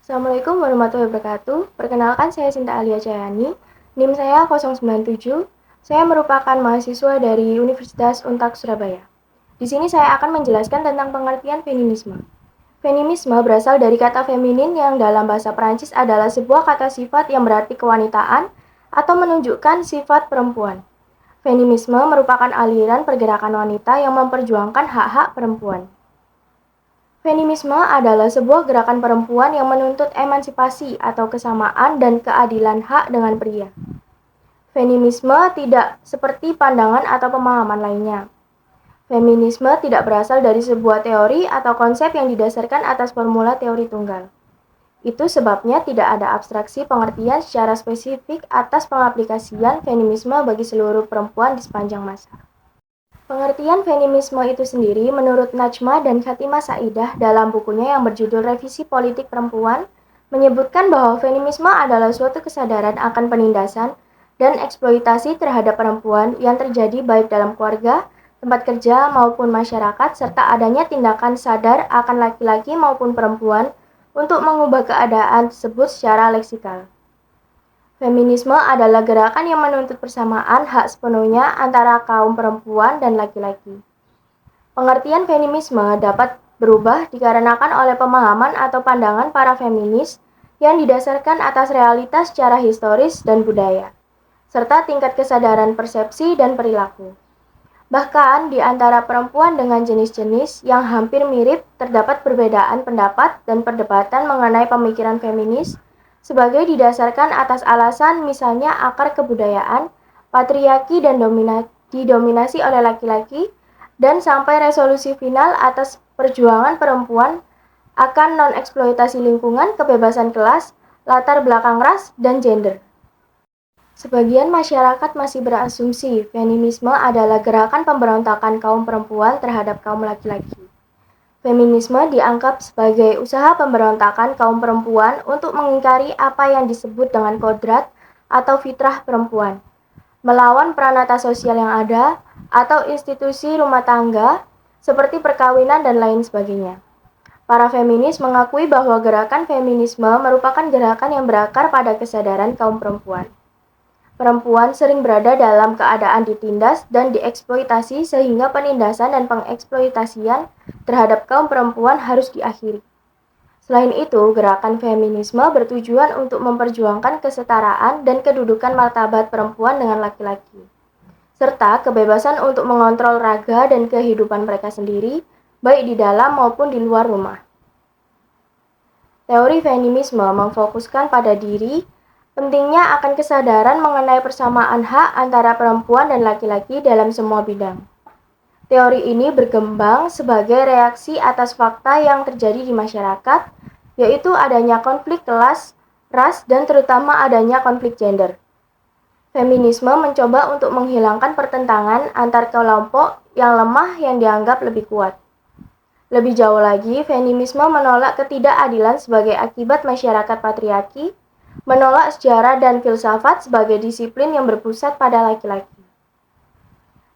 Assalamualaikum warahmatullahi wabarakatuh. Perkenalkan saya Sinta Alia Cayani. NIM saya 097. Saya merupakan mahasiswa dari Universitas Untak Surabaya. Di sini saya akan menjelaskan tentang pengertian feminisme. Feminisme berasal dari kata feminin yang dalam bahasa Perancis adalah sebuah kata sifat yang berarti kewanitaan atau menunjukkan sifat perempuan. Feminisme merupakan aliran pergerakan wanita yang memperjuangkan hak-hak perempuan. Feminisme adalah sebuah gerakan perempuan yang menuntut emansipasi atau kesamaan dan keadilan hak dengan pria. Feminisme tidak seperti pandangan atau pemahaman lainnya. Feminisme tidak berasal dari sebuah teori atau konsep yang didasarkan atas formula teori tunggal. Itu sebabnya tidak ada abstraksi pengertian secara spesifik atas pengaplikasian feminisme bagi seluruh perempuan di sepanjang masa. Pengertian feminisme itu sendiri menurut Najma dan Khatimah Saidah dalam bukunya yang berjudul Revisi Politik Perempuan, menyebutkan bahwa feminisme adalah suatu kesadaran akan penindasan dan eksploitasi terhadap perempuan yang terjadi baik dalam keluarga, tempat kerja, maupun masyarakat, serta adanya tindakan sadar akan laki-laki maupun perempuan untuk mengubah keadaan tersebut secara leksikal. Feminisme adalah gerakan yang menuntut persamaan hak sepenuhnya antara kaum perempuan dan laki-laki. Pengertian feminisme dapat berubah dikarenakan oleh pemahaman atau pandangan para feminis yang didasarkan atas realitas secara historis dan budaya, serta tingkat kesadaran persepsi dan perilaku. Bahkan di antara perempuan dengan jenis-jenis yang hampir mirip terdapat perbedaan pendapat dan perdebatan mengenai pemikiran feminis sebagai didasarkan atas alasan misalnya akar kebudayaan, patriarki dan didominasi oleh laki-laki, dan sampai resolusi final atas perjuangan perempuan akan non-eksploitasi lingkungan, kebebasan kelas, latar belakang ras, dan gender. Sebagian masyarakat masih berasumsi feminisme adalah gerakan pemberontakan kaum perempuan terhadap kaum laki-laki. Feminisme dianggap sebagai usaha pemberontakan kaum perempuan untuk mengingkari apa yang disebut dengan kodrat atau fitrah perempuan, melawan peranata sosial yang ada atau institusi rumah tangga seperti perkawinan dan lain sebagainya. Para feminis mengakui bahwa gerakan feminisme merupakan gerakan yang berakar pada kesadaran kaum perempuan. Perempuan sering berada dalam keadaan ditindas dan dieksploitasi sehingga penindasan dan pengeksploitasian terhadap kaum perempuan harus diakhiri. Selain itu, gerakan feminisme bertujuan untuk memperjuangkan kesetaraan dan kedudukan martabat perempuan dengan laki-laki, serta kebebasan untuk mengontrol raga dan kehidupan mereka sendiri, baik di dalam maupun di luar rumah. Teori feminisme memfokuskan pada diri, pentingnya akan kesadaran mengenai persamaan hak antara perempuan dan laki-laki dalam semua bidang. Teori ini berkembang sebagai reaksi atas fakta yang terjadi di masyarakat, yaitu adanya konflik kelas, ras, dan terutama adanya konflik gender. Feminisme mencoba untuk menghilangkan pertentangan antar kelompok yang lemah yang dianggap lebih kuat. Lebih jauh lagi, feminisme menolak ketidakadilan sebagai akibat masyarakat patriarki, menolak sejarah dan filsafat sebagai disiplin yang berpusat pada laki-laki.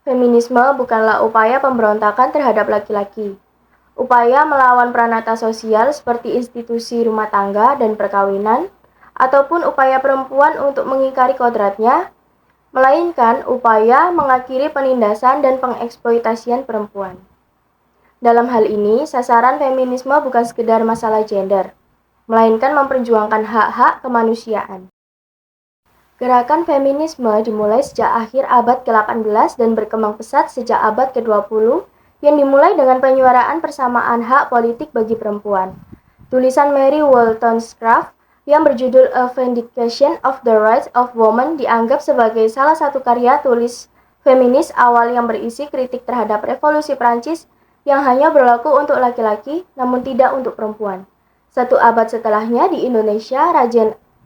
Feminisme bukanlah upaya pemberontakan terhadap laki-laki. Upaya melawan peranata sosial seperti institusi rumah tangga dan perkawinan, ataupun upaya perempuan untuk mengingkari kodratnya, melainkan upaya mengakhiri penindasan dan pengeksploitasian perempuan. Dalam hal ini, sasaran feminisme bukan sekedar masalah gender, melainkan memperjuangkan hak-hak kemanusiaan. Gerakan feminisme dimulai sejak akhir abad ke-18 dan berkembang pesat sejak abad ke-20 yang dimulai dengan penyuaraan persamaan hak politik bagi perempuan. Tulisan Mary Wollstonecraft yang berjudul A Vindication of the Rights of Women dianggap sebagai salah satu karya tulis feminis awal yang berisi kritik terhadap revolusi Prancis yang hanya berlaku untuk laki-laki namun tidak untuk perempuan. Satu abad setelahnya di Indonesia,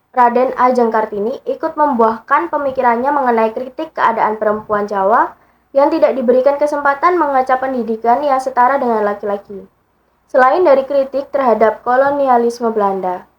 Raden Ajeng Kartini ikut membuahkan pemikirannya mengenai kritik keadaan perempuan Jawa yang tidak diberikan kesempatan mengecap pendidikan yang setara dengan laki-laki. Selain dari kritik terhadap kolonialisme Belanda.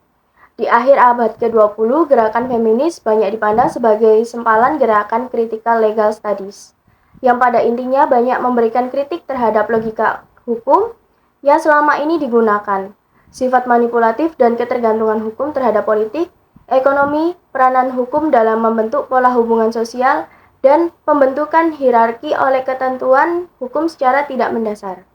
Di akhir abad ke-20, gerakan feminis banyak dipandang sebagai sempalan gerakan critical legal studies, yang pada intinya banyak memberikan kritik terhadap logika hukum yang selama ini digunakan, sifat manipulatif dan ketergantungan hukum terhadap politik, ekonomi, peranan hukum dalam membentuk pola hubungan sosial, dan pembentukan hierarki oleh ketentuan hukum secara tidak mendasar.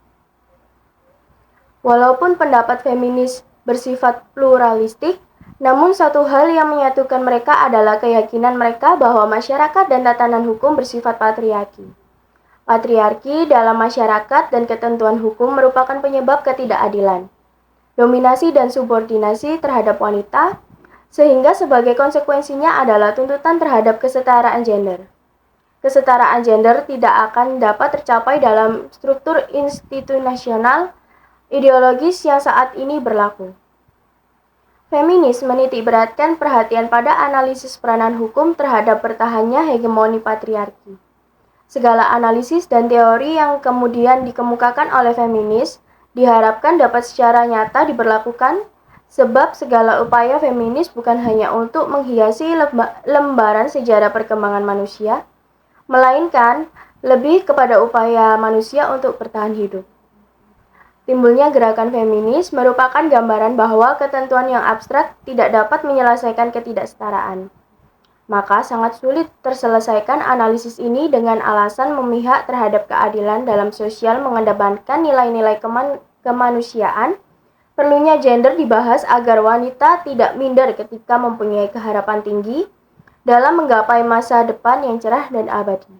Walaupun pendapat feminis bersifat pluralistik, namun satu hal yang menyatukan mereka adalah keyakinan mereka bahwa masyarakat dan tatanan hukum bersifat patriarki. Patriarki dalam masyarakat dan ketentuan hukum merupakan penyebab ketidakadilan, dominasi dan subordinasi terhadap wanita, sehingga sebagai konsekuensinya adalah tuntutan terhadap kesetaraan gender. Kesetaraan gender tidak akan dapat tercapai dalam struktur institusional ideologis yang saat ini berlaku. Feminis menitikberatkan perhatian pada analisis peranan hukum terhadap bertahannya hegemoni patriarki. Segala analisis dan teori yang kemudian dikemukakan oleh feminis diharapkan dapat secara nyata diberlakukan, sebab segala upaya feminis bukan hanya untuk menghiasi lembaran sejarah perkembangan manusia, melainkan lebih kepada upaya manusia untuk bertahan hidup. Timbulnya gerakan feminis merupakan gambaran bahwa ketentuan yang abstrak tidak dapat menyelesaikan ketidaksetaraan. Maka sangat sulit terselesaikan analisis ini dengan alasan memihak terhadap keadilan dalam sosial mengedepankan nilai-nilai kemanusiaan. Perlunya gender dibahas agar wanita tidak minder ketika mempunyai keharapan tinggi dalam menggapai masa depan yang cerah dan abadi.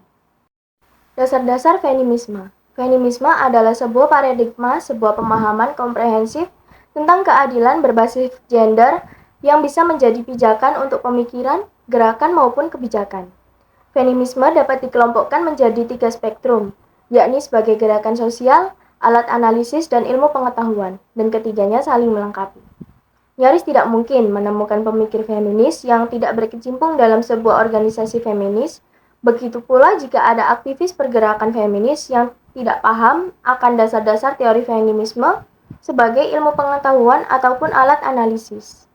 Dasar-dasar feminisme. Feminisme adalah sebuah paradigma, sebuah pemahaman komprehensif tentang keadilan berbasis gender yang bisa menjadi pijakan untuk pemikiran, gerakan maupun kebijakan. Feminisme dapat dikelompokkan menjadi 3 spektrum, yakni sebagai gerakan sosial, alat analisis, dan ilmu pengetahuan, dan ketiganya saling melengkapi. Nyaris tidak mungkin menemukan pemikir feminis yang tidak berkecimpung dalam sebuah organisasi feminis. Begitu pula jika ada aktivis pergerakan feminis yang tidak paham akan dasar-dasar teori feminisme sebagai ilmu pengetahuan ataupun alat analisis.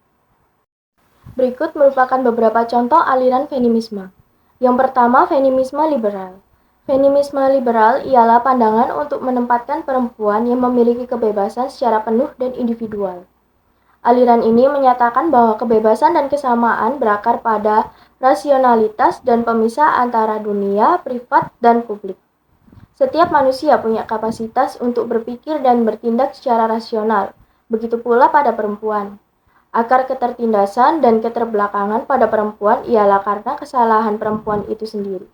Berikut merupakan beberapa contoh aliran feminisme. Yang pertama, feminisme liberal. Feminisme liberal ialah pandangan untuk menempatkan perempuan yang memiliki kebebasan secara penuh dan individual. Aliran ini menyatakan bahwa kebebasan dan kesamaan berakar pada rasionalitas dan pemisah antara dunia, privat, dan publik. Setiap manusia punya kapasitas untuk berpikir dan bertindak secara rasional, begitu pula pada perempuan. Akar ketertindasan dan keterbelakangan pada perempuan ialah karena kesalahan perempuan itu sendiri.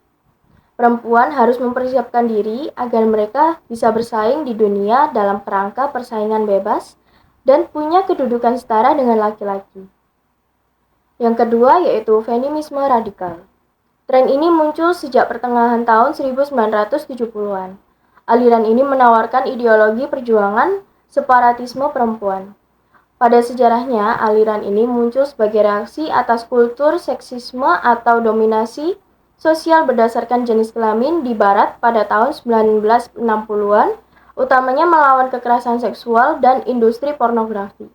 Perempuan harus mempersiapkan diri agar mereka bisa bersaing di dunia dalam kerangka persaingan bebas dan punya kedudukan setara dengan laki-laki. Yang kedua yaitu feminisme radikal. Tren ini muncul sejak pertengahan tahun 1970-an. Aliran ini menawarkan ideologi perjuangan separatisme perempuan. Pada sejarahnya, aliran ini muncul sebagai reaksi atas kultur seksisme atau dominasi sosial berdasarkan jenis kelamin di Barat pada tahun 1960-an, utamanya melawan kekerasan seksual dan industri pornografi.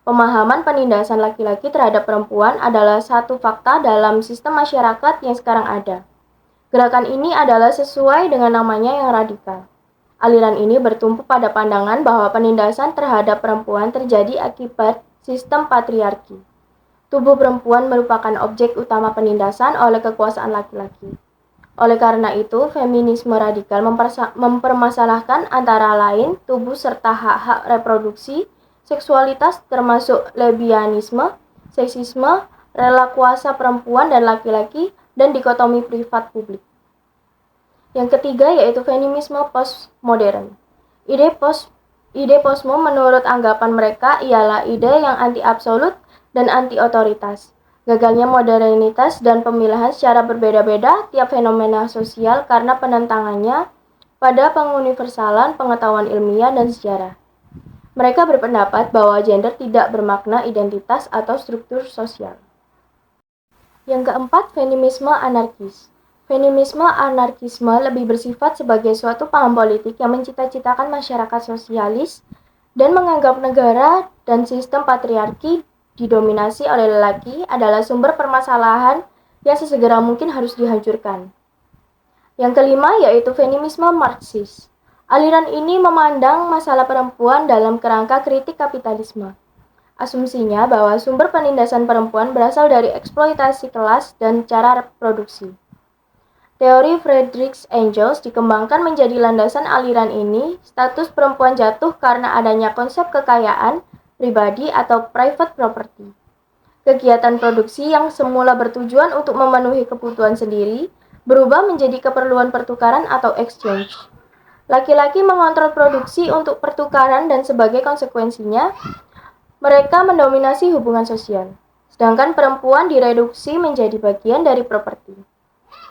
Pemahaman penindasan laki-laki terhadap perempuan adalah satu fakta dalam sistem masyarakat yang sekarang ada. Gerakan ini adalah sesuai dengan namanya yang radikal. Aliran ini bertumpu pada pandangan bahwa penindasan terhadap perempuan terjadi akibat sistem patriarki. Tubuh perempuan merupakan objek utama penindasan oleh kekuasaan laki-laki. Oleh karena itu, feminisme radikal mempermasalahkan antara lain tubuh serta hak-hak reproduksi, seksualitas termasuk lesbianisme, seksisme, rela kuasa perempuan dan laki-laki, dan dikotomi privat publik. Yang ketiga yaitu feminisme postmodern. Ide postmo menurut anggapan mereka ialah ide yang anti-absolut dan anti-otoritas. Gagalnya modernitas dan pemilahan secara berbeda-beda tiap fenomena sosial karena penentangannya pada penguniversalan pengetahuan ilmiah dan sejarah. Mereka berpendapat bahwa gender tidak bermakna identitas atau struktur sosial. Yang keempat, feminisme anarkis. Feminisme anarkisme lebih bersifat sebagai suatu paham politik yang mencita-citakan masyarakat sosialis dan menganggap negara dan sistem patriarki didominasi oleh lelaki adalah sumber permasalahan yang sesegera mungkin harus dihancurkan. Yang kelima yaitu feminisme Marxis. Aliran ini memandang masalah perempuan dalam kerangka kritik kapitalisme. Asumsinya bahwa sumber penindasan perempuan berasal dari eksploitasi kelas dan cara reproduksi. Teori Friedrich Engels dikembangkan menjadi landasan aliran ini. Status perempuan jatuh karena adanya konsep kekayaan pribadi atau private property. Kegiatan produksi yang semula bertujuan untuk memenuhi kebutuhan sendiri berubah menjadi keperluan pertukaran atau exchange. Laki-laki mengontrol produksi untuk pertukaran dan sebagai konsekuensinya, mereka mendominasi hubungan sosial, sedangkan perempuan direduksi menjadi bagian dari properti.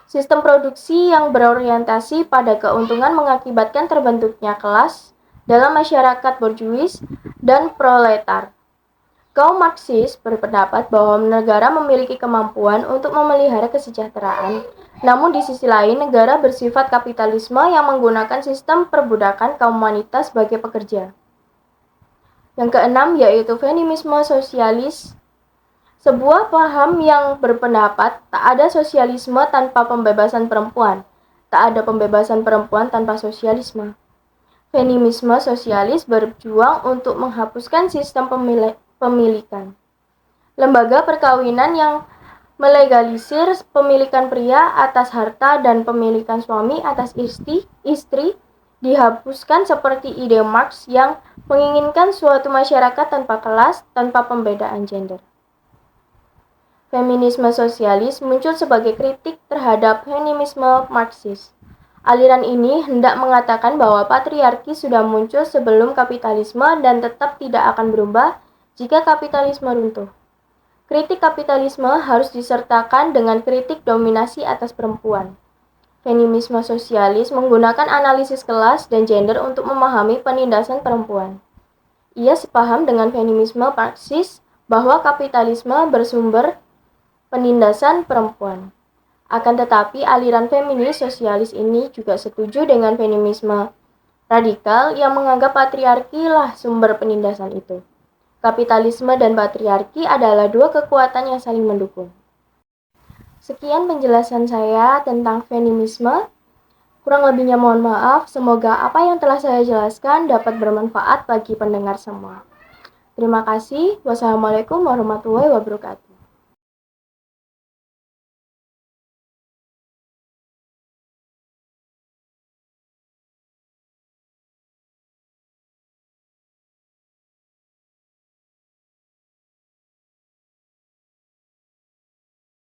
Sistem produksi yang berorientasi pada keuntungan mengakibatkan terbentuknya kelas dalam masyarakat borjuis dan proletar. Kaum Marxis berpendapat bahwa negara memiliki kemampuan untuk memelihara kesejahteraan, namun di sisi lain negara bersifat kapitalisme yang menggunakan sistem perbudakan kaum wanita sebagai pekerja. Yang keenam yaitu feminisme sosialis, sebuah paham yang berpendapat tak ada sosialisme tanpa pembebasan perempuan, tak ada pembebasan perempuan tanpa sosialisme. Feminisme sosialis berjuang untuk menghapuskan sistem pemilikan. Lembaga perkawinan yang melegalisir pemilikan pria atas harta dan pemilikan suami atas istri dihapuskan seperti ide Marx yang menginginkan suatu masyarakat tanpa kelas, tanpa pembedaan gender. Feminisme sosialis muncul sebagai kritik terhadap feminisme Marxis. Aliran ini hendak mengatakan bahwa patriarki sudah muncul sebelum kapitalisme dan tetap tidak akan berubah jika kapitalisme runtuh. Kritik kapitalisme harus disertakan dengan kritik dominasi atas perempuan. Feminisme sosialis menggunakan analisis kelas dan gender untuk memahami penindasan perempuan. Ia sepaham dengan feminisme Marxis bahwa kapitalisme bersumber penindasan perempuan. Akan tetapi, aliran feminis sosialis ini juga setuju dengan feminisme radikal yang menganggap patriarki lah sumber penindasan itu. Kapitalisme dan patriarki adalah dua kekuatan yang saling mendukung. Sekian penjelasan saya tentang feminisme. Kurang lebihnya mohon maaf, semoga apa yang telah saya jelaskan dapat bermanfaat bagi pendengar semua. Terima kasih. Wassalamualaikum warahmatullahi wabarakatuh.